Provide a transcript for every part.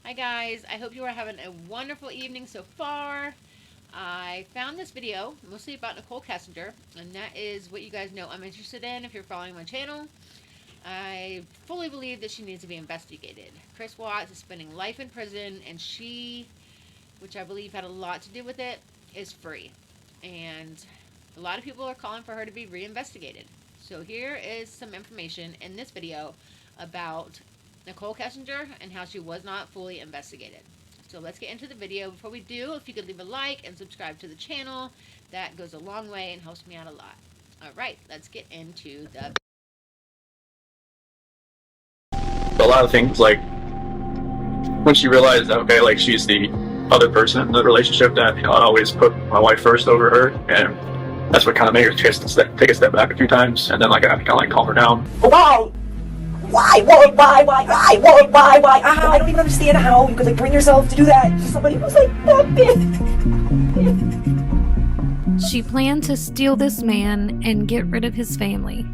Hi guys, I hope you are having a wonderful evening so far. I found this video mostly about Nichol Kessinger, and that is what you guys know I'm interested in if you're following my channel. I fully believe that she needs to be investigated. Chris Watts is spending life in prison, and she, which I believe had a lot to do with it, is free. And a lot of people are calling for her to be reinvestigated. So here is some information in this video about Nichol Kessinger and how she was not fully investigated. So let's get into the video. Before we do, if you could leave a like and subscribe to the channel, that goes a long way and helps me out a lot. Alright, let's get into the... A lot of things, like when she realized that, okay, like she's the other person in the relationship, that, you know, I always put my wife first over her, and that's what kind of made her take a step back a few times, and then like I had to kind of like calm her down. Why? I don't even understand how you could like bring yourself to do that to somebody who's like that big. She planned to steal this man and get rid of his family.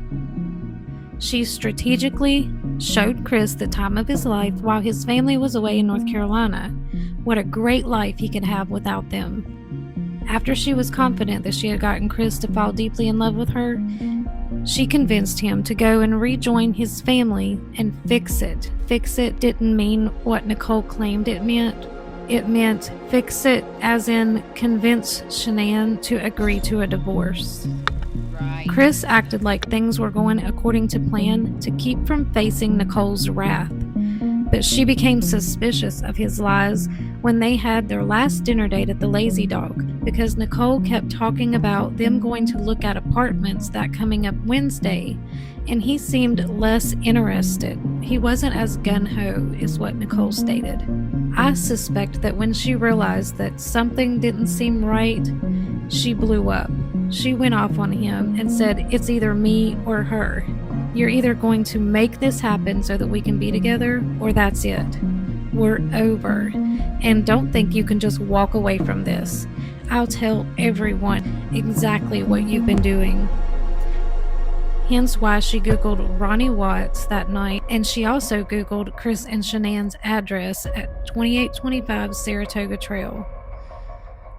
She strategically showed Chris the time of his life while his family was away in North Carolina. What a great life he could have without them. After she was confident that she had gotten Chris to fall deeply in love with her, she convinced him to go and rejoin his family and fix it. Fix it didn't mean what Nichol claimed it meant. It meant fix it as in convince Shanann to agree to a divorce. Right. Chris acted like things were going according to plan to keep from facing Nichol's wrath. But she became suspicious of his lies when they had their last dinner date at the Lazy Dog, because Nichol kept talking about them going to look at apartments that coming up Wednesday, and he seemed less interested. He wasn't as gung-ho, is what Nichol stated. I suspect that when she realized that something didn't seem right, she blew up. She went off on him and said, "It's either me or her. You're either going to make this happen so that we can be together, or that's it. We're over. And don't think you can just walk away from this. I'll tell everyone exactly what you've been doing." Hence why she Googled Ronnie Watts that night, and she also Googled Chris and Shanann's address at 2825 Saratoga Trail.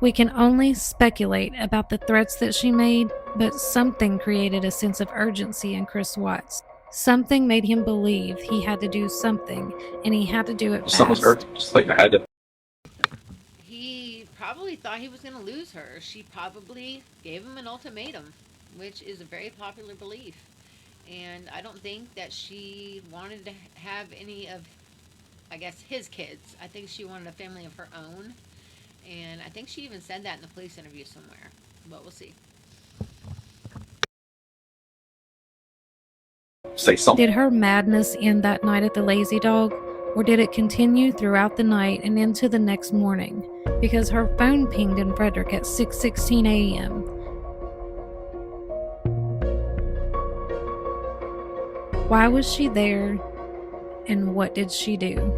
We can only speculate about the threats that she made, but something created a sense of urgency in Chris Watts. Something made him believe he had to do something, and he had to do it fast. Something was urgent, just like I had to. He probably thought he was going to lose her. She probably gave him an ultimatum, which is a very popular belief. And I don't think that she wanted to have any of, I guess, his kids. I think she wanted a family of her own. And I think she even said that in the police interview somewhere. But we'll see. Say something. Did her madness end that night at the Lazy Dog, or did it continue throughout the night and into the next morning? Because her phone pinged in Frederick at 6:16 a.m. Why was she there, and what did she do?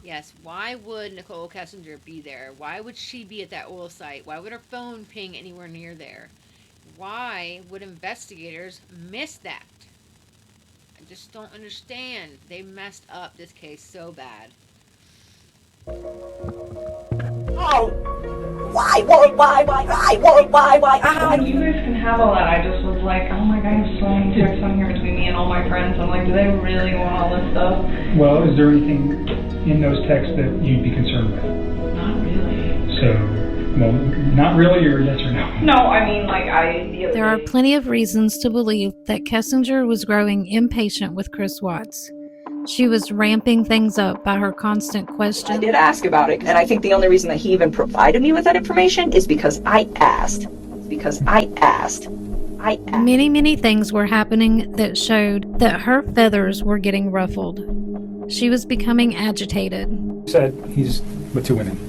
Yes, why would Nichol Kessinger be there? Why would she be at that oil site? Why would her phone ping anywhere near there? Why would investigators miss that? I just don't understand. They messed up this case so bad. Oh, why? You guys can have all that. I just was like, oh my god, there's so many texts on here between me and all my friends. I'm like, do they really want all this stuff? Well, is there anything in those texts that you'd be concerned with? Not really. So, well, not really, or yes or no? No, I mean, like, There are plenty of reasons to believe that Kessinger was growing impatient with Chris Watts. She was ramping things up by her constant questions. I did ask about it, and I think the only reason that he even provided me with that information is because I asked. Many things were happening that showed that her feathers were getting ruffled. She was becoming agitated. You said he's with two women.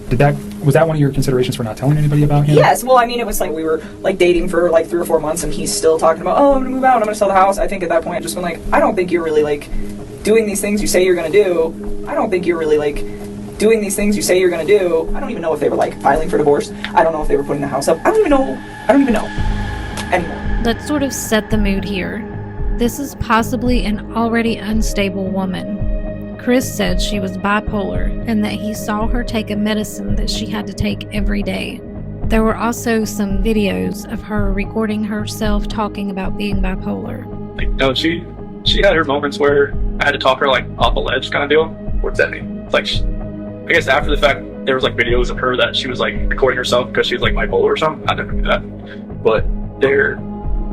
Was that one of your considerations for not telling anybody about him? Yes, well, I mean, it was like we were like dating for like 3 or 4 months, and he's still talking about, oh, I'm gonna move out, I'm gonna sell the house. I think at that point I've just been like, I don't think you're really like doing these things you say you're gonna do. I don't think you're really like doing these things you say you're gonna do. I don't even know if they were like filing for divorce. I don't know if they were putting the house up. I don't even know anymore. Let's sort of set the mood here. This is possibly an already unstable woman. Chris said she was bipolar and that he saw her take a medicine that she had to take every day. There were also some videos of her recording herself talking about being bipolar. Like, no, she had her moments where I had to talk her like off a ledge kind of deal. What's that mean? It's like, I guess after the fact, there was like videos of her that she was like recording herself because she was like bipolar or something. I never knew that. But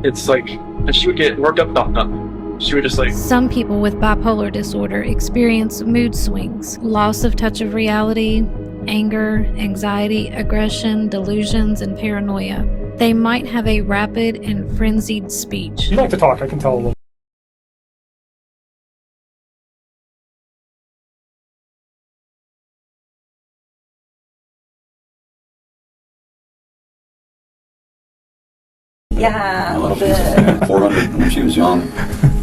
it's like, and she would get worked up about nothing. She would just like... Some people with bipolar disorder experience mood swings, loss of touch of reality, anger, anxiety, aggression, delusions, and paranoia. They might have a rapid and frenzied speech. You like to talk, I can tell a little. Yeah, a little She was bit. 400 when she was young.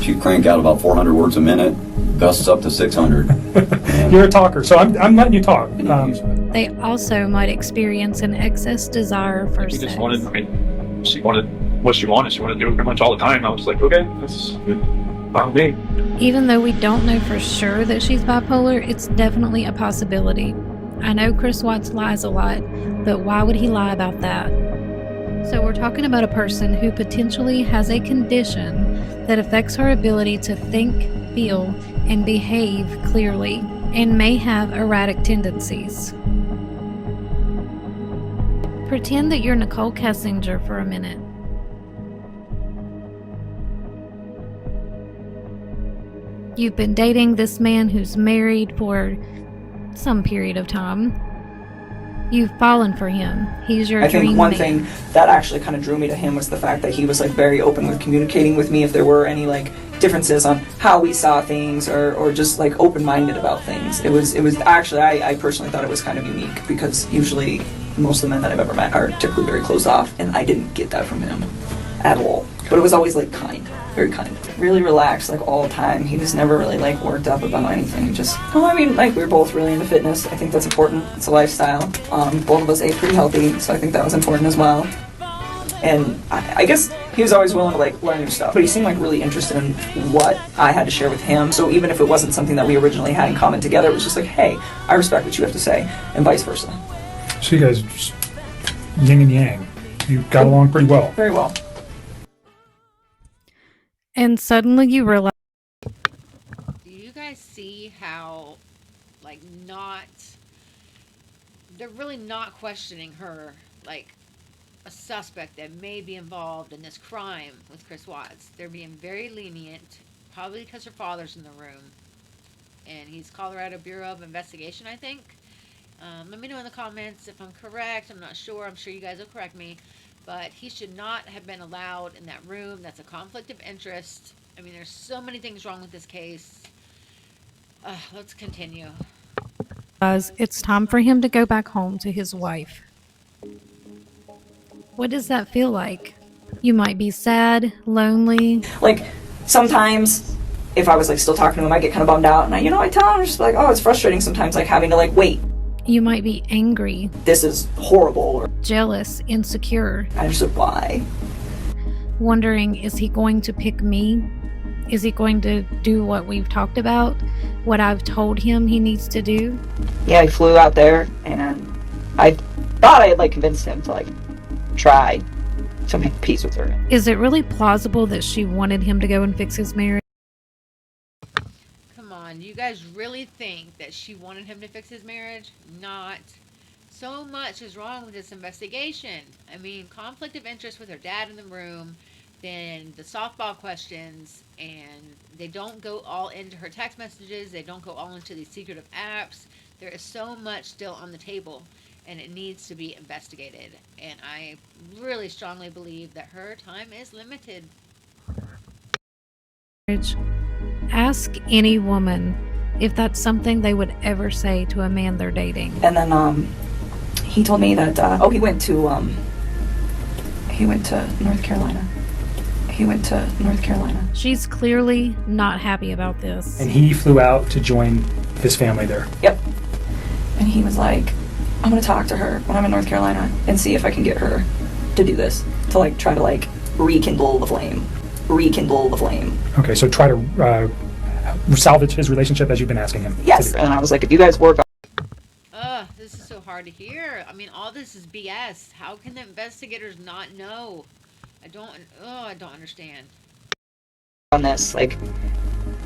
She'd crank out about 400 words a minute, gusts up to 600. And You're a talker, so I'm letting you talk. They also might experience an excess desire for She sex. just wanted, I mean, she wanted what she wanted. She wanted to do it pretty much all the time. I was like, okay, that's fine with me. Even though we don't know for sure that she's bipolar, it's definitely a possibility. I know Chris Watts lies a lot, but why would he lie about that? So we're talking about a person who potentially has a condition that affects her ability to think, feel, and behave clearly, and may have erratic tendencies. Pretend that you're Nichol Kessinger for a minute. You've been dating this man who's married for some period of time. You've fallen for him. He's your I dream think one man. thing that actually kind of drew me to him was the fact that he was like very open with communicating with me if there were any like differences on how we saw things or just like open-minded about things. It was actually I personally thought it was kind of unique because usually most of the men that I've ever met are typically very closed off, and I didn't get that from him at all. But it was always like kind, very kind, really relaxed like all the time. He was never really like worked up about anything. Just, well, I mean, like we were both really into fitness. I think that's important. It's a lifestyle. Both of us ate pretty healthy, so I think that was important as well. And I guess he was always willing to like learn new stuff, but he seemed like really interested in what I had to share with him. So even if it wasn't something that we originally had in common together, it was just like, hey, I respect what you have to say, and vice versa. So you guys just yin and yang. You got along pretty well. Very well. And suddenly you realize Do you guys see how, like, they're really not questioning her, like, a suspect that may be involved in this crime with Chris Watts. They're being very lenient, probably because her father's in the room. And he's Colorado Bureau of Investigation, I think. Let me know in the comments if I'm correct. I'm not sure. I'm sure you guys will correct me. But he should not have been allowed in that room. That's a conflict of interest. I mean, there's so many things wrong with this case. Let's continue. it's time for him to go back home to his wife. What does that feel like? You might be sad, lonely. Like sometimes if I was like still talking to him, I get kind of bummed out, and I tell him just like, oh, it's frustrating sometimes, like having to like wait. You might be angry, This is horrible. Or jealous, insecure, I just like, why? wondering, is he going to pick me? Is he going to do what we've talked about? What I've told him he needs to do? Yeah, he flew out there, and I thought I had like convinced him to like try to make peace with her. Is it really plausible that she wanted him to go and fix his marriage? Come on, you guys really think that she wanted him to fix his marriage? Not. So much is wrong with this investigation. I mean, conflict of interest with her dad in the room, then the softball questions, and they don't go all into her text messages. They don't go all into these secretive apps. There is so much still on the table, and it needs to be investigated. And I really strongly believe that her time is limited. Ask any woman if that's something they would ever say to a man they're dating. And then he told me that he went to North Carolina. He went to North Carolina. She's clearly not happy about this. And he flew out to join his family there. Yep. And he was like, I'm gonna talk to her when I'm in North Carolina and see if I can get her to do this, to like try to like rekindle the flame. rekindle the flame. Okay, so try to salvage his relationship as you've been asking him. Yes, and I was like, if you guys work Ugh, this is so hard to hear. I mean, all this is BS. How can the investigators not know? I don't understand. on this, like,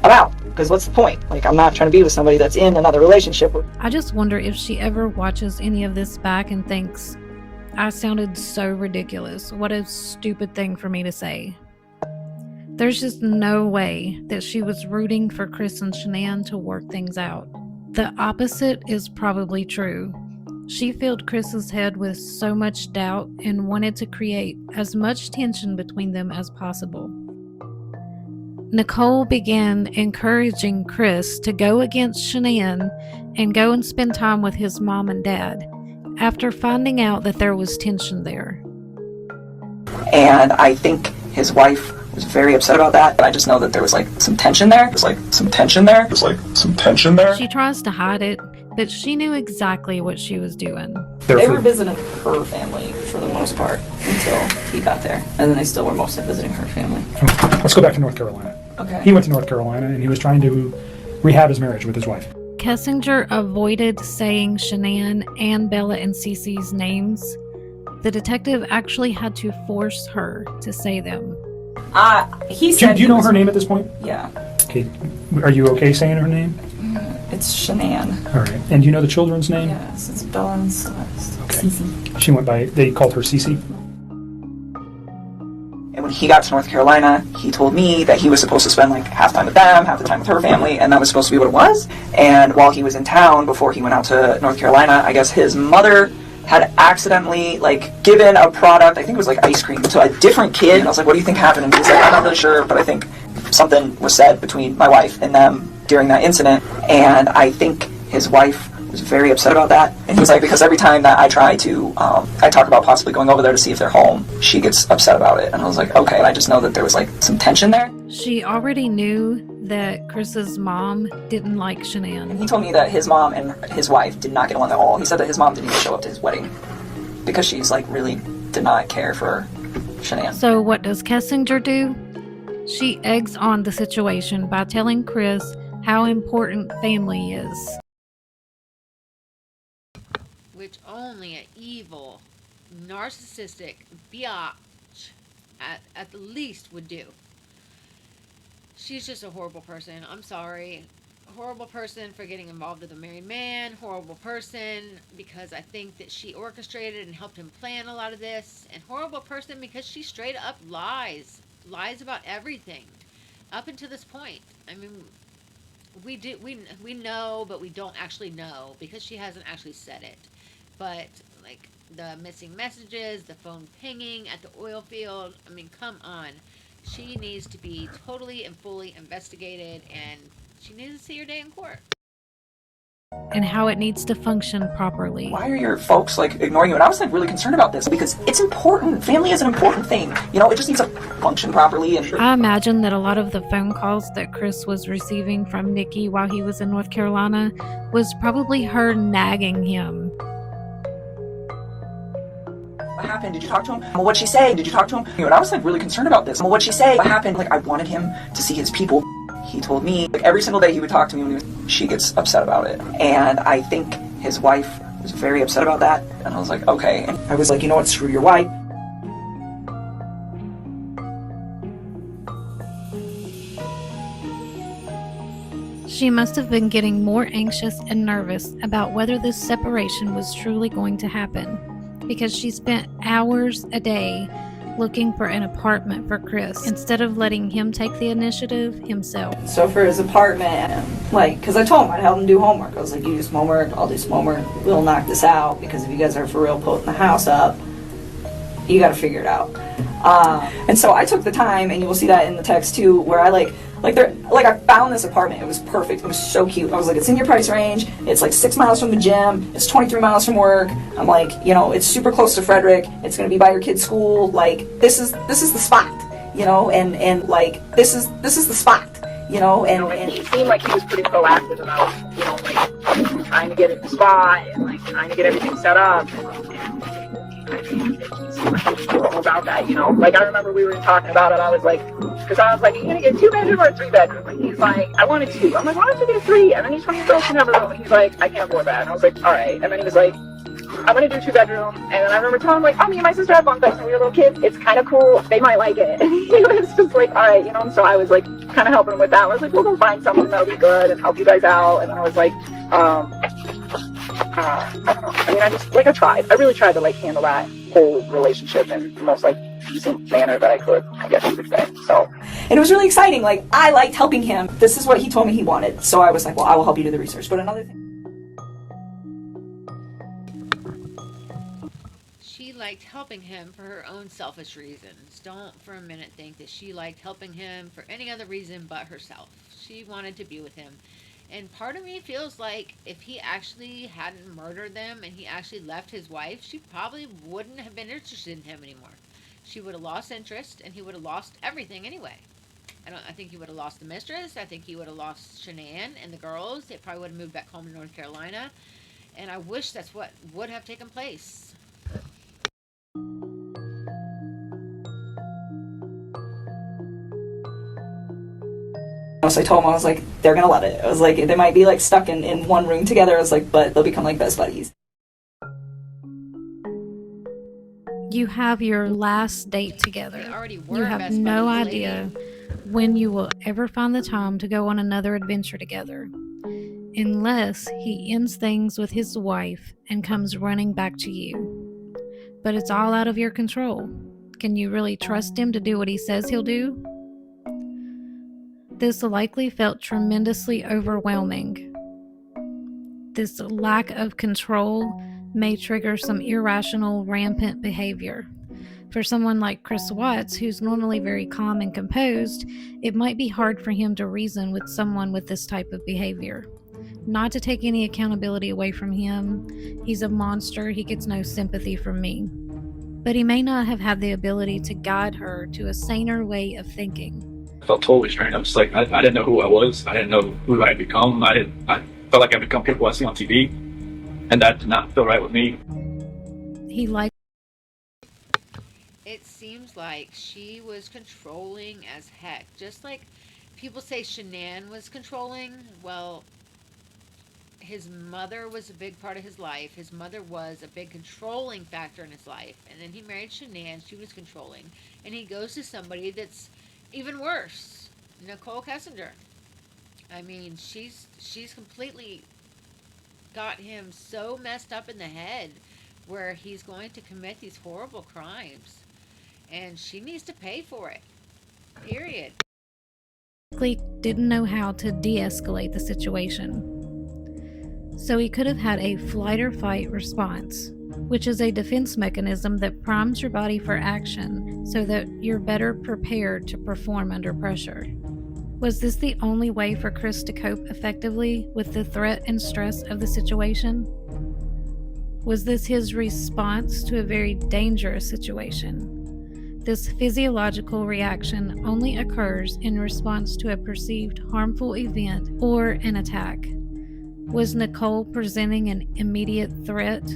I'm out, because what's the point? Like, I'm not trying to be with somebody that's in another relationship. I just wonder if she ever watches any of this back and thinks, I sounded so ridiculous. What a stupid thing for me to say. There's just no way that she was rooting for Chris and Shanann to work things out. The opposite is probably true. She filled Chris's head with so much doubt and wanted to create as much tension between them as possible. Nichol began encouraging Chris to go against Shanann and go and spend time with his mom and dad after finding out that there was tension there. And I think his wife was very upset about that. I just know that there was like some tension there. There's like some tension there. There's like some tension there. She tries to hide it, but she knew exactly what she was doing. They were visiting her family for the most part until he got there. And then they still were mostly visiting her family. Let's go back to North Carolina. Okay. He went to North Carolina and he was trying to rehab his marriage with his wife. Kessinger avoided saying Shanann and Bella and Cece's names. The detective actually had to force her to say them. He said. Do you know her name at this point? Yeah. Okay. Are you okay saying her name? It's Shanann. All right. And do you know the children's name? Yes, it's Bella and Celeste. Okay. Cece. She went by, they called her Cece. And when he got to North Carolina, he told me that he was supposed to spend like half time with them, half the time with her family, and that was supposed to be what it was. And while he was in town, before he went out to North Carolina, I guess his mother had accidentally like given a product, I think it was like ice cream, to a different kid. And I was like, what do you think happened? And he's like, I'm not really sure, but I think something was said between my wife and them during that incident. And I think his wife was very upset about that. And he's like, because every time that I try to, I talk about possibly going over there to see if they're home, she gets upset about it. And I was like, okay. And I just know that there was like some tension there. She already knew that Chris's mom didn't like Shanann. He told me that his mom and his wife did not get along at all. He said that his mom didn't even show up to his wedding because she's like really did not care for Shanann. So what does Kessinger do? She eggs on the situation by telling Chris how important family is. Which only an evil, narcissistic biatch at the least would do. She's just a horrible person. I'm sorry. Horrible person for getting involved with a married man. Horrible person because I think that she orchestrated and helped him plan a lot of this. And horrible person because she straight up lies. Lies about everything. Up until this point. I mean, we know, but we don't actually know because she hasn't actually said it. But like the missing messages, the phone pinging at the oil field, I mean, come on. She needs to be totally and fully investigated, and she needs to see her day in court. And how it needs to function properly. Why are your folks like ignoring you? And I was like really concerned about this because it's important. Family is an important thing. You know, it just needs to function properly. And I imagine that a lot of the phone calls that Chris was receiving from Nikki while he was in North Carolina was probably her nagging him. what happened? Did you talk to him? Well, what'd she say? Did you talk to him? And I was like really concerned about this. Well, what'd she say? What happened? Like I wanted him to see his people. He told me like every single day he would talk to me when she gets upset about it. And I think his wife was very upset about that. And I was like, okay. And I was like, you know what? Screw your wife. She must have been getting more anxious and nervous about whether this separation was truly going to happen, because she spent hours a day looking for an apartment for Chris instead of letting him take the initiative himself. So for his apartment, like, because I told him I'd help him do homework. I was like, you do some homework, I'll do some homework. We'll knock this out, because if you guys are for real putting the house up, you got to figure it out. And so I took the time, and you will see that in the text too, where I I found this apartment. It was perfect. It was so cute. I was like, it's in your price range. It's like 6 miles from the gym. It's 23 miles from work. I'm like, you know, it's super close to Frederick. It's going to be by your kid's school. Like, this is the spot, you know, and like, this is the spot, you know, and he seemed like he was pretty proactive about, you know, like, trying to get it the spot and like trying to get everything set up. And about that, you know? Like, I remember we were talking about it, I was like, because I was like, are you going to get a 2-bedroom or a 3-bedroom? And he's like, I want a 2. I'm like, why don't you get a 3? And then each one of your girls can have a room. And he's like, I can't afford that. And I was like, all right. And then he was like, I'm going to do 2-bedroom. And then I remember telling him, like, oh, me and my sister had bunk beds when we were little kids. It's kind of cool. They might like it. And he was just like, all right, you know? And so I was like, kind of helping him with that. I was like, we'll go find someone that'll be good and help you guys out. And then I was like, I don't know. I mean, I just, like, I really tried to, like, handle that whole relationship in the most, like, decent manner that I could, I guess you could say. So, and it was really exciting. Like, I liked helping him. This is what he told me he wanted. So I was like, well, I will help you do the research. But another thing. She liked helping him for her own selfish reasons. Don't for a minute think that she liked helping him for any other reason but herself. She wanted to be with him. And part of me feels like if he actually hadn't murdered them and he actually left his wife, she probably wouldn't have been interested in him anymore. She would have lost interest and he would have lost everything anyway. I think he would have lost the mistress. I think he would have lost Shanann and the girls. They probably would have moved back home to North Carolina. And I wish that's what would have taken place. So I told him, I was like, they're gonna love it. I was like, they might be like stuck in one room together. I was like, but they'll become like best buddies. You have your last date together. They already were You have best no buddies, idea lady. when you will ever find the time to go on another adventure together, unless he ends things with his wife and comes running back to you. But it's all out of your control. Can you really trust him to do what he says he'll do? This likely felt tremendously overwhelming. This lack of control may trigger some irrational, rampant behavior. For someone like Chris Watts, who's normally very calm and composed, it might be hard for him to reason with someone with this type of behavior. Not to take any accountability away from him, he's a monster, he gets no sympathy from me. But he may not have had the ability to guide her to a saner way of thinking. I felt totally strange. I was just like, I didn't know who I was. I didn't know who I had become. I felt like I'd become people I see on TV. And that did not feel right with me. He liked. It seems like she was controlling as heck. Just like people say Shanann was controlling. Well, his mother was a big part of his life. His mother was a big controlling factor in his life. And then he married Shanann. She was controlling. And he goes to somebody that's even worse, Nichol Kessinger. I mean, she's completely got him so messed up in the head where he's going to commit these horrible crimes. And she needs to pay for it. Period. Didn't know how to de-escalate the situation. So he could have had a flight or fight response, which is a defense mechanism that primes your body for action so that you're better prepared to perform under pressure. Was this the only way for Chris to cope effectively with the threat and stress of the situation? Was this his response to a very dangerous situation? This physiological reaction only occurs in response to a perceived harmful event or an attack. Was Nichol presenting an immediate threat,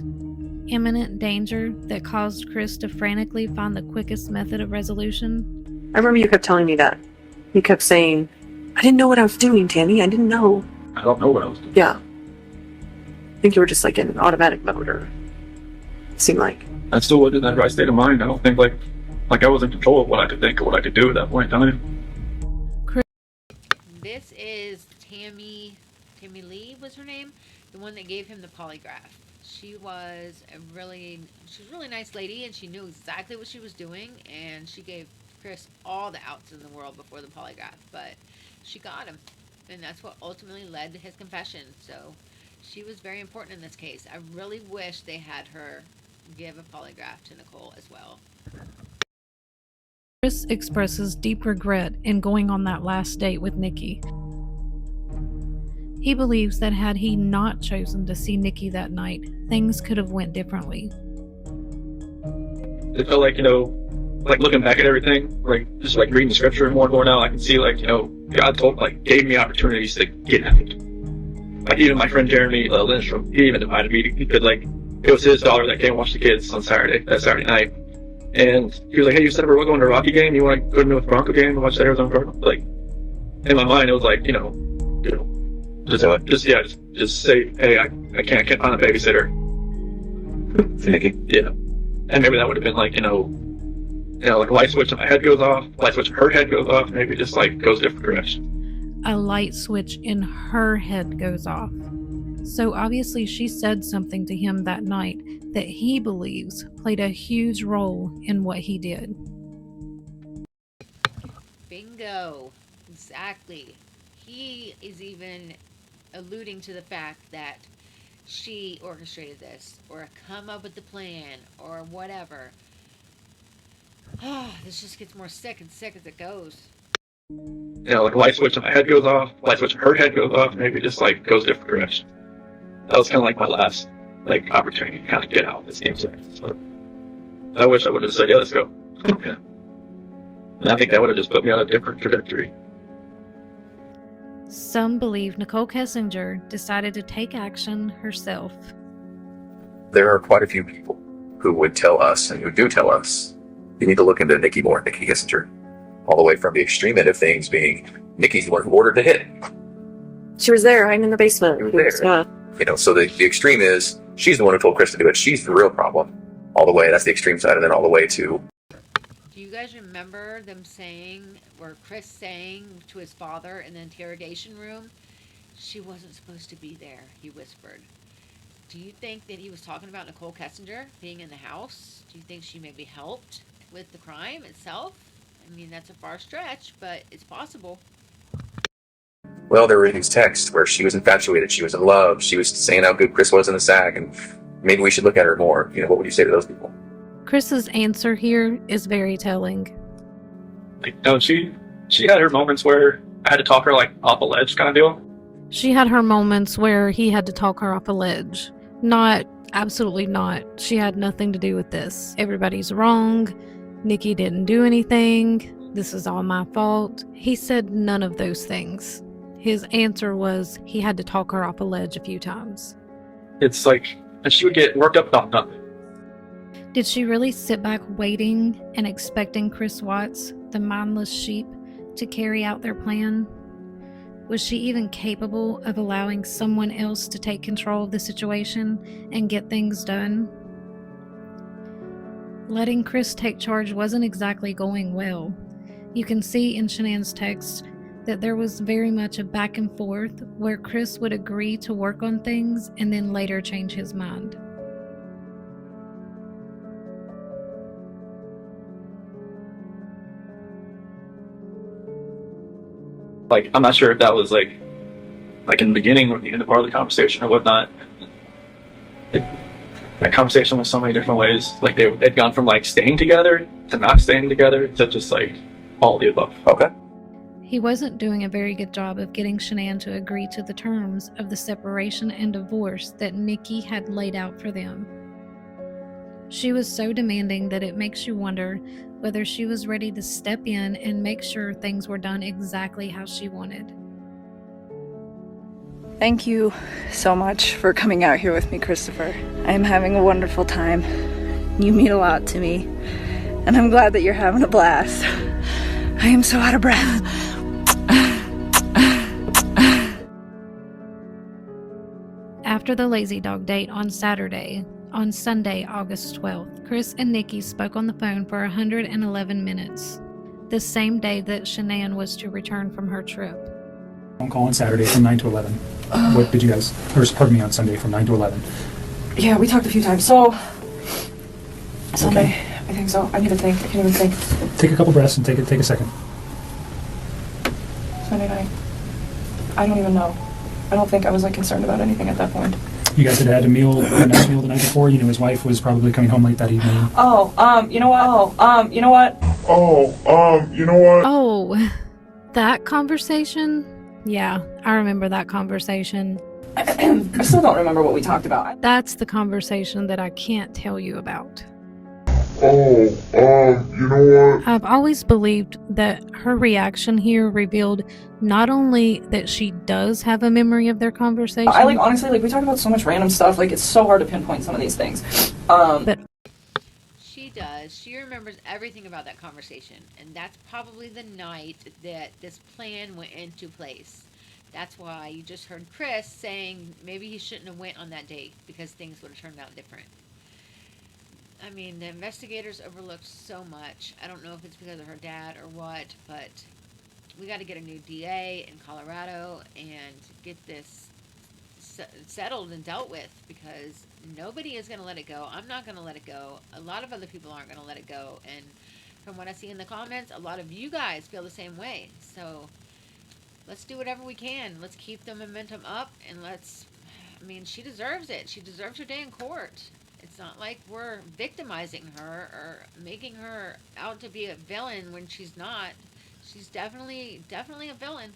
imminent danger that caused Chris to frantically find the quickest method of resolution? I remember you kept telling me that. You kept saying, I didn't know what I was doing, Tammy. I didn't know. I don't know what I was doing. Yeah. I think you were just like in automatic mode, or it seemed like. I still wasn't in that right state of mind. I don't think like I was in control of what I could think or what I could do at that point in time. This is Tammy Lee was her name, the one that gave him the polygraph. She was a really nice lady, and she knew exactly what she was doing, and she gave Chris all the outs in the world before the polygraph, but she got him, and that's what ultimately led to his confession. So she was very important in this case. I really wish they had her give a polygraph to Nichol as well. Chris expresses deep regret in going on that last date with Nikki. He believes that had he not chosen to see Nikki that night, things could have went differently. It felt like, like looking back at everything, like just like reading the scripture more and more now, I can see God gave me opportunities to get at it. Like even my friend Jeremy Lindstrom, he even invited me. It was his daughter that came watch the kids on that Saturday night. And he was like, "Hey, you said we're going to a Rocky game. You want to go to a Bronco game and watch the Arizona Cardinals?" Like, in my mind, it was like, just say, "Hey, I can't find a babysitter." Nicky. Yeah, and maybe that would have been like, like a light switch in my head goes off, light switch in her head goes off, maybe just like goes a different direction. A light switch in her head goes off. So obviously she said something to him that night that he believes played a huge role in what he did. Bingo. Exactly. He is even alluding to the fact that she orchestrated this, or come up with the plan, or whatever. This just gets more sick and sick as it goes. Like a light switch in my head goes off, light switch in her head goes off, maybe just like goes a different direction. That was kind of like my last opportunity to kind of get out of this game. So I wish I would have said, "Yeah, let's go." Yeah. And I think that would have just put me on a different trajectory. Some believe Nichol Kessinger decided to take action herself. There are quite a few people who would tell us, and who do tell us, you need to look into Nicky more, Nichol Kessinger. All the way from the extreme end of things being Nicky's the one who ordered the hit. She was there, hiding in the basement. She was there. So the extreme is she's the one who told Chris to do it. She's the real problem. All the way, that's the extreme side, and then all the way to... Do you guys remember them saying, or Chris saying to his father in the interrogation room, "She wasn't supposed to be there," he whispered. Do you think that he was talking about Nichol Kessinger being in the house? Do you think she maybe helped with the crime itself? I mean, that's a far stretch, but it's possible. Well, there were these texts where she was infatuated, she was in love, she was saying how good Chris was in the sack, and maybe we should look at her more. What would you say to those people? Chris's answer here is very telling. She had her moments where I had to talk her off a ledge kind of deal. She had her moments where he had to talk her off a ledge. Absolutely not. She had nothing to do with this. Everybody's wrong. Nicky didn't do anything. This is all my fault. He said none of those things. His answer was he had to talk her off a ledge a few times. It's like, and she would get worked up about nothing. Did she really sit back waiting and expecting Chris Watts, the mindless sheep, to carry out their plan? Was she even capable of allowing someone else to take control of the situation and get things done? Letting Chris take charge wasn't exactly going well. You can see in Shanann's text that there was very much a back and forth where Chris would agree to work on things and then later change his mind. I'm not sure if that was in the beginning or the end of part of the conversation or whatnot. That conversation was so many different ways. They'd gone from staying together to not staying together to just all of the above. Okay. He wasn't doing a very good job of getting Shanann to agree to the terms of the separation and divorce that Nicky had laid out for them. She was so demanding that it makes you wonder whether she was ready to step in and make sure things were done exactly how she wanted. Thank you so much for coming out here with me, Christopher. I am having a wonderful time. You mean a lot to me, and I'm glad that you're having a blast. I am so out of breath. After the Lazy Dog date on Saturday, on Sunday, August 12th, Chris and Nicky spoke on the phone for 111 minutes, the same day that Shanann was to return from her trip. Phone call on Saturday from 9 to 11. What did you guys, or pardon me, on Sunday from 9 to 11? Yeah, we talked a few times. So, Sunday, Okay. I think so. I need to think. I can't even think. Take a couple breaths and take a second. Sunday night. I don't even know. I don't think I was concerned about anything at that point. You guys had had a nice meal the night before. His wife was probably coming home late that evening. You know what? Oh, that conversation? Yeah, I remember that conversation. I still don't remember what we talked about. That's the conversation that I can't tell you about. You know what? I've always believed that her reaction here revealed not only that she does have a memory of their conversation. Honestly, we talk about so much random stuff. It's so hard to pinpoint some of these things. But She she does. She remembers everything about that conversation, and that's probably the night that this plan went into place. That's why you just heard Chris saying maybe he shouldn't have went on that date because things would have turned out different. I mean, the investigators overlooked so much. I don't know if it's because of her dad or what, but we got to get a new DA in Colorado and get this settled and dealt with, because nobody is going to let it go. I'm not going to let it go. A lot of other people aren't going to let it go. And from what I see in the comments, a lot of you guys feel the same way. So let's do whatever we can. Let's keep the momentum up, and I mean, she deserves it. She deserves her day in court. It's not like we're victimizing her or making her out to be a villain when she's not. She's definitely a villain.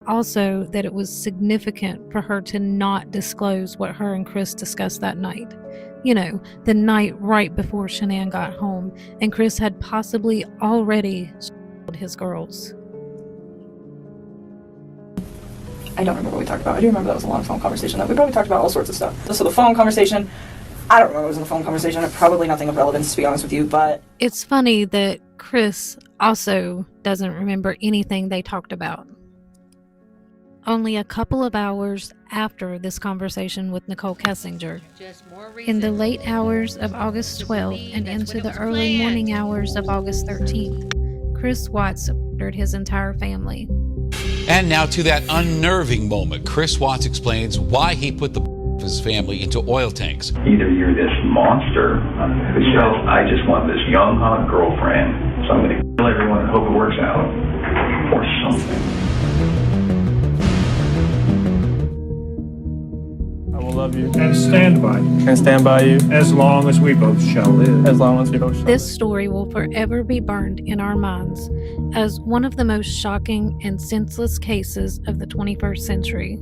Also, that it was significant for her to not disclose what her and Chris discussed that night. You know, the night right before Shanann got home, and Chris had possibly already his girls. I don't remember what we talked about. I do remember that was a long phone conversation. That we probably talked about all sorts of stuff. So the phone conversation, I don't remember what was in the phone conversation. Probably nothing of relevance, to be honest with you, but... It's funny that Chris also doesn't remember anything they talked about. Only a couple of hours after this conversation with Nichol Kessinger, in the late hours of August 12th and into the early morning hours of August 13th, Chris Watts murdered his entire family. And now to that unnerving moment. Chris Watts explains why he put his family into oil tanks. Either you're this monster who says, I just want this young, hot girlfriend, so I'm going to kill everyone and hope it works out, or something. I will love you and stand by you. And stand by you as long as we both shall live. As long as we both shall live. This story will forever be burned in our minds as one of the most shocking and senseless cases of the 21st century.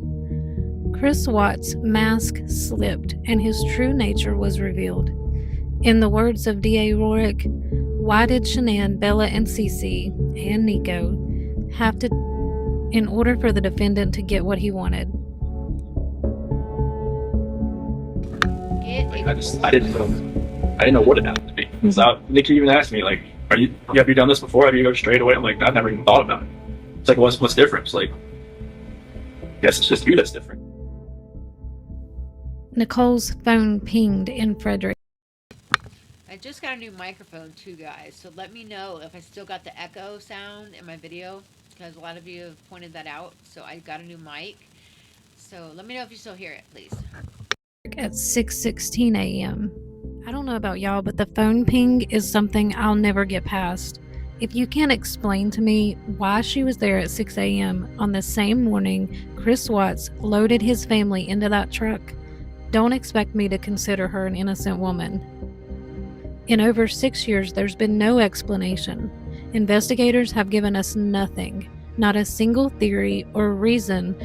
Chris Watts' mask slipped and his true nature was revealed. In the words of D.A. Rorick, why did Shanann, Bella, and Cece, and Nico have to, in order for the defendant to get what he wanted? I didn't know what it happened to me. So Nikki even asked me, like, have you done this before? Have you go straight away? I'm like, I've never even thought about it. It's like, what's different? It's like, I guess it's just you that's different. Nicole's phone pinged in Frederick. I just got a new microphone too, guys, so let me know if I still got the echo sound in my video, because a lot of you have pointed that out. So I got a new mic, so let me know if you still hear it, please. At 6:16 a.m. I don't know about y'all, but the phone ping is something I'll never get past. If you can't explain to me why she was there at 6 a.m. on the same morning Chris Watts loaded his family into that truck, don't expect me to consider her an innocent woman. In over 6 years, there's been no explanation. Investigators have given us nothing, not a single theory or reason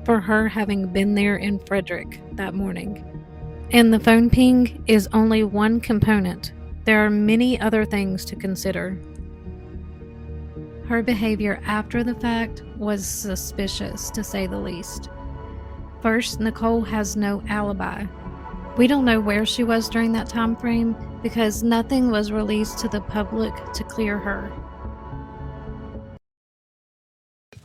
for her having been there in Frederick that morning. And the phone ping is only one component. There are many other things to consider. Her behavior after the fact was suspicious, to say the least. First, Nichol has no alibi. We don't know where she was during that time frame because nothing was released to the public to clear her.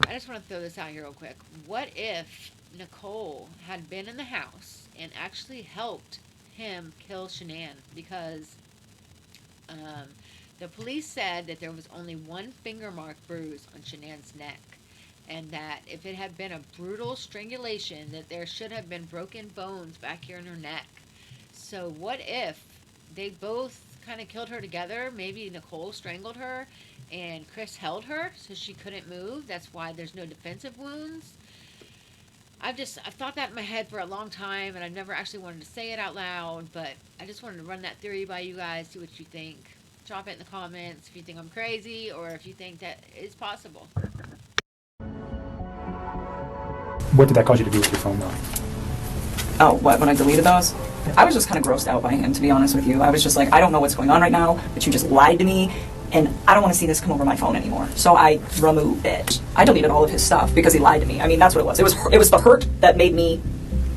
I just want to throw this out here real quick. What if Nichol had been in the house and actually helped him kill Shanann? Because the police said that there was only one finger mark bruise on Shanann's neck, and that if it had been a brutal strangulation, that there should have been broken bones back here in her neck. So what if they both kind of killed her together? Maybe Nichol strangled her and Chris held her so she couldn't move. That's why there's no defensive wounds. I've thought that in my head for a long time, and I've never actually wanted to say it out loud, but I just wanted to run that theory by you guys, see what you think. Drop it in the comments if you think I'm crazy or if you think that it's possible. What did that cause you to do with your phone, though? Oh, what, when I deleted those? I was just kind of grossed out by him, to be honest with you. I was just like, I don't know what's going on right now, but you just lied to me, and I don't want to see this come over my phone anymore. So I removed it. I deleted all of his stuff because he lied to me. I mean, that's what it was. It was the hurt that made me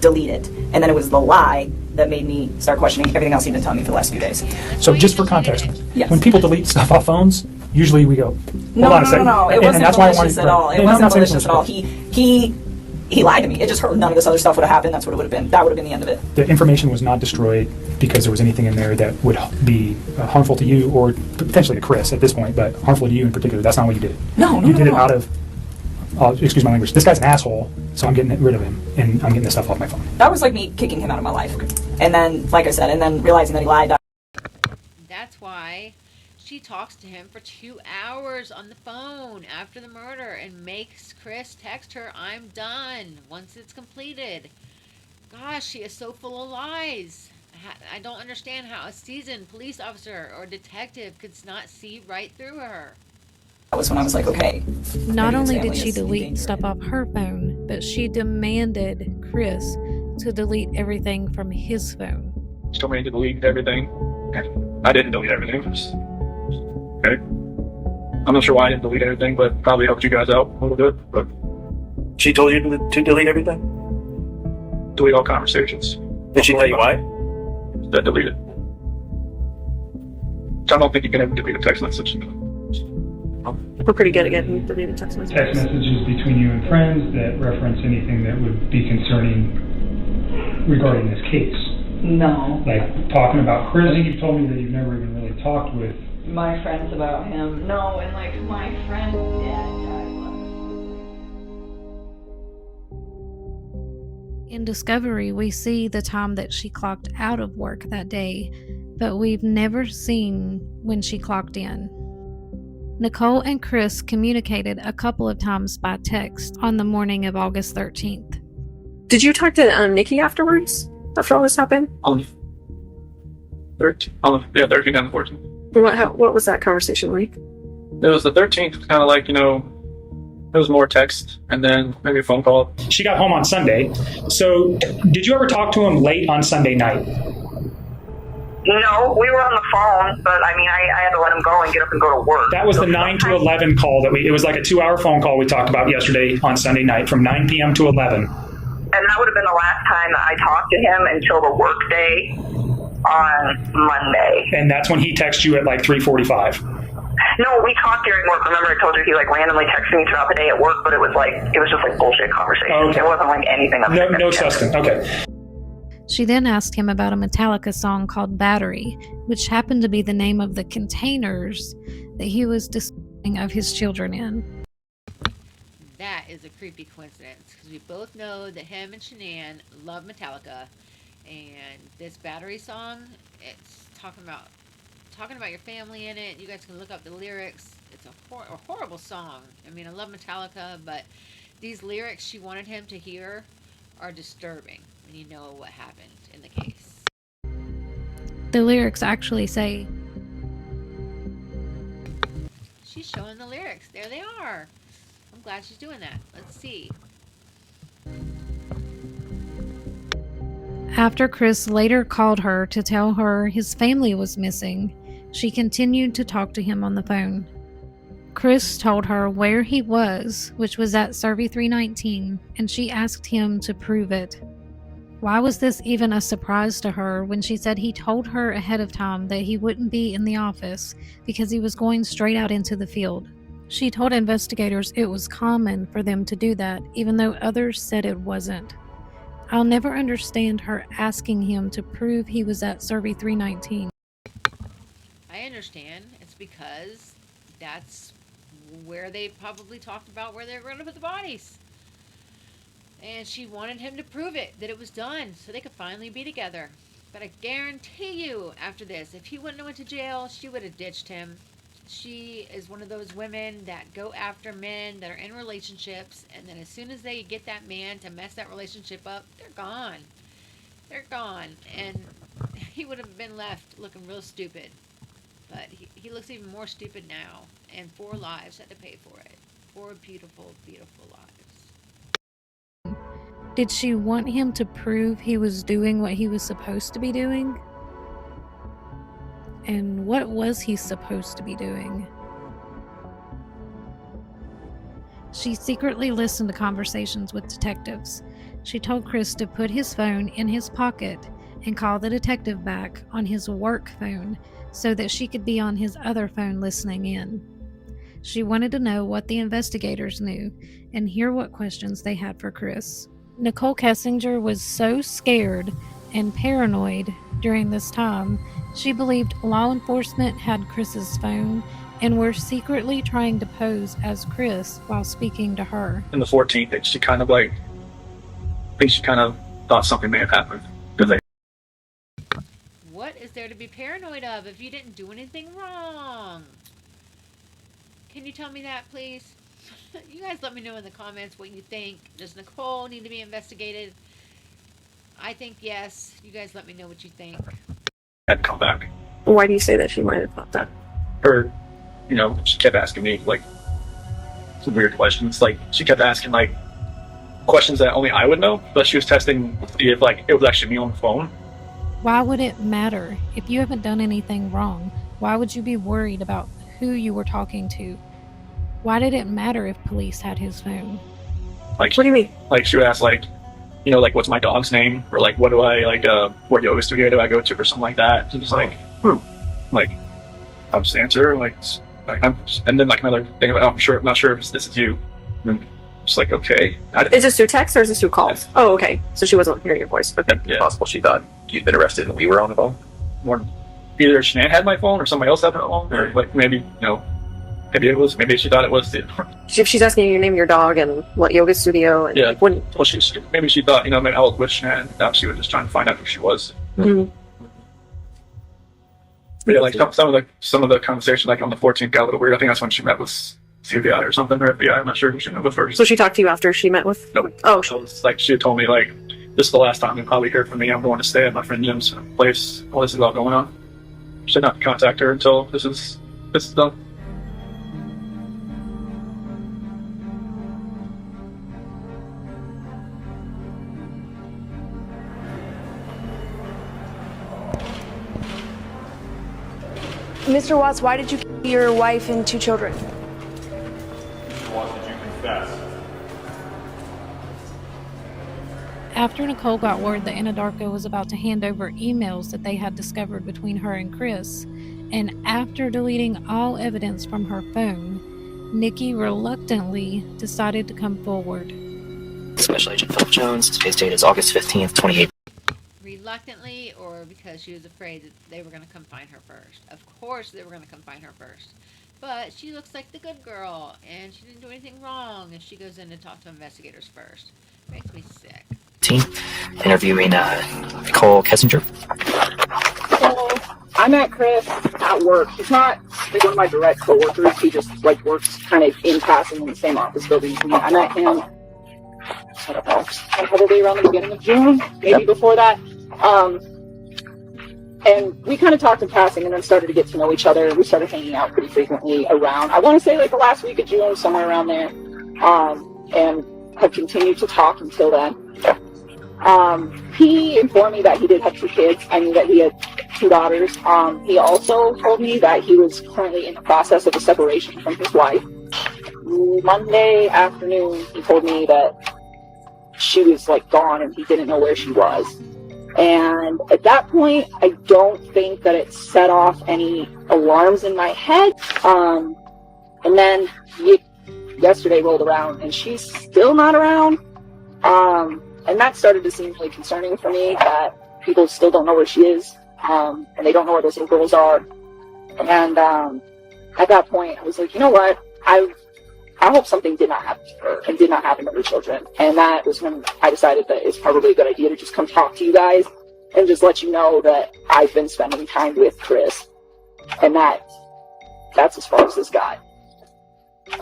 delete it, and then it was the lie that made me start questioning everything else he'd been telling me for the last few days. So just for context, Yes. when people delete stuff off phones, usually we go, No, hold on a no, second. no, it And wasn't that's why I malicious wanted- at all. It and I'm wasn't not saying malicious at all. He lied to me. It just hurt. None of this other stuff would have happened. That's what it would have been. That would have been the end of it. The information was not destroyed because there was anything in there that would be harmful to you or potentially to Chris at this point, but harmful to you in particular. That's not what you did. No, You did it out of, excuse my language, this guy's an asshole, so I'm getting rid of him, and I'm getting this stuff off my phone. That was like me kicking him out of my life. And then, like I said, and then realizing that he lied. That's why she talks to him for 2 hours on the phone after the murder and makes Chris text her, "I'm done," once it's completed. Gosh, she is so full of lies. I don't understand how a seasoned police officer or detective could not see right through her. That was when I was like, okay. Not maybe his only family did she is in delete danger. stuff off her phone, but she demanded Chris to delete everything from his phone. She told me to delete everything. I didn't delete everything. Okay. I'm not sure why I didn't delete everything, but probably helped you guys out a little bit. But She told you to delete everything? delete all conversations. Did she tell you why? That deleted. I don't think you can ever delete a text message. We're pretty good at getting deleted text Text messages. messages between you and friends that reference anything that would be concerning regarding this case. No. Like talking about Chris, I think you've told me that you've never even really talked with. My friends about him. No, and like my friend's dad died. In Discovery, we see the time that she clocked out of work that day, but we've never seen when she clocked in. Nichol and Chris communicated a couple of times by text on the morning of August 13th. Did you talk to Nikki afterwards? After all this happened? On 13 and 14. What was that conversation like? It was the 13th, kind of like, it was more text and then maybe a phone call. She got home on Sunday. So did you ever talk to him late on Sunday night? No, we were on the phone, but I mean, I had to let him go and get up and go to work. That was the 9 to 11 call it was like a 2-hour phone call we talked about yesterday on Sunday night from 9 p.m. to 11. And that would have been the last time that I talked to him until the work day on Monday. And that's when he texted you at like 3:45. No, we talked during work. Remember I told you he like randomly texted me throughout the day at work, but it was just like bullshit conversation. Okay. It wasn't like anything of No substance. Okay. She then asked him about a Metallica song called Battery, which happened to be the name of the containers that he was disposing of his children in. That is a creepy coincidence, because we both know that him and Shanann love Metallica, and this Battery song, it's talking about your family in it. You guys can look up the lyrics. It's a horrible song. I mean, I love Metallica, but these lyrics she wanted him to hear are disturbing when you know what happened in the case. The lyrics actually say, She's showing the lyrics. There they are. I'm glad she's doing that. Let's see. after Chris later called her to tell her his family was missing, she continued to talk to him on the phone. Chris told her where he was, which was at Survey 319, and she asked him to prove it. Why was this even a surprise to her when she said he told her ahead of time that he wouldn't be in the office because he was going straight out into the field? She told investigators it was common for them to do that, even though others said it wasn't. I'll never understand her asking him to prove he was at Survey 319. I understand. It's because that's where they probably talked about where they were going to put the bodies. And she wanted him to prove it, that it was done, so they could finally be together. But I guarantee you, after this, if he wouldn't have went to jail, she would have ditched him. She is one of those women that go after men that are in relationships, and then as soon as they get that man to mess that relationship up, they're gone. They're gone. And he would have been left looking real stupid. But he looks even more stupid now. And 4 lives had to pay for it. 4 beautiful, beautiful lives. Did she want him to prove he was doing what he was supposed to be doing? And what was he supposed to be doing? She secretly listened to conversations with detectives. She told Chris to put his phone in his pocket and call the detective back on his work phone so that she could be on his other phone listening in. She wanted to know what the investigators knew and hear what questions they had for Chris. Nichol Kessinger was so scared and paranoid during this time, she believed law enforcement had Chris's phone and were secretly trying to pose as Chris while speaking to her. In the 14th, she kind of like, I think she kind of thought something may have happened. What is there to be paranoid of if you didn't do anything wrong? Can you tell me that, please? You guys let me know in the comments what you think. Does Nichol need to be investigated? I think yes. You guys let me know what you think. Had come back. Why do you say that she might have thought that? Her, you know, she kept asking me like some weird questions. Like she kept asking like questions that only I would know, but she was testing if like it was actually me on the phone. Why would it matter? If you haven't done anything wrong, why would you be worried about who you were talking to? Why did it matter if police had his phone? Like, what do you mean? Like she would ask like, you know, like what's my dog's name, or like what do I like, what yoga studio do I go to, or something like that. And just like, like I'll just answer like and then like another thing about, I'm not sure if this is you. And just like, okay. Is this through text or is this through calls? Yeah. Oh, okay. So she wasn't hearing your voice. Okay. Yeah. Possible she thought you'd been arrested and we were on the phone. Or either Shanann had my phone or somebody else had my phone, or like maybe, you know, maybe she thought it was the. If she's asking you your name, your dog, and what yoga studio, and yeah. Like, when, well, maybe she thought, you know, maybe I was with Shanann. Now she was just trying to find out who she was. Mm-hmm. But yeah, like some of the conversation, like on the 14th, got a little weird. I think that's when she met with CBI or something, or FBI. I'm not sure who she met with first. So she talked to you after she met with? Nope. Oh, so it's like she had told me like, this is the last time you'll probably hear from me. I'm going to stay at my friend Jim's place while this is all going on. She said not to contact her until this is done. Mr. Watts, why did you kill your wife and 2 children? Mr. Watts, did you confess? After Nichol got word that Anadarko was about to hand over emails that they had discovered between her and Chris, and after deleting all evidence from her phone, Nikki reluctantly decided to come forward. Special Agent Philip Jones, today's date is August 15th, 2018. Reluctantly, or because she was afraid that they were going to come find her first? Of course they were going to come find her first. But she looks like the good girl, and she didn't do anything wrong if she goes in to talk to investigators first. Makes me sick. Interviewing Nichol Kessinger. So, I met Chris at work. He's not like one of my direct coworkers. He just like works kind of in passing in the same office building as me. I met him, I don't know, probably around the beginning of June, maybe before that. And we kind of talked in passing and then started to get to know each other. We started hanging out pretty frequently around, I want to say like the last week of June, somewhere around there. And have continued to talk until then. He informed me that he did have 2 kids. I knew that he had 2 daughters. He also told me that he was currently in the process of a separation from his wife. Monday afternoon, he told me that she was like gone and he didn't know where she was. And at that point, I don't think that it set off any alarms in my head. And then yesterday rolled around and she's still not around. And that started to seem really concerning for me, that people still don't know where she is, and they don't know where those little girls are. And at that point, I was like, you know what? I hope something did not happen to her and did not happen to her children. And that was when I decided that it's probably a good idea to just come talk to you guys and just let you know that I've been spending time with Chris, and that's as far as this got.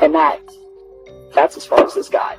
And that's as far as this got.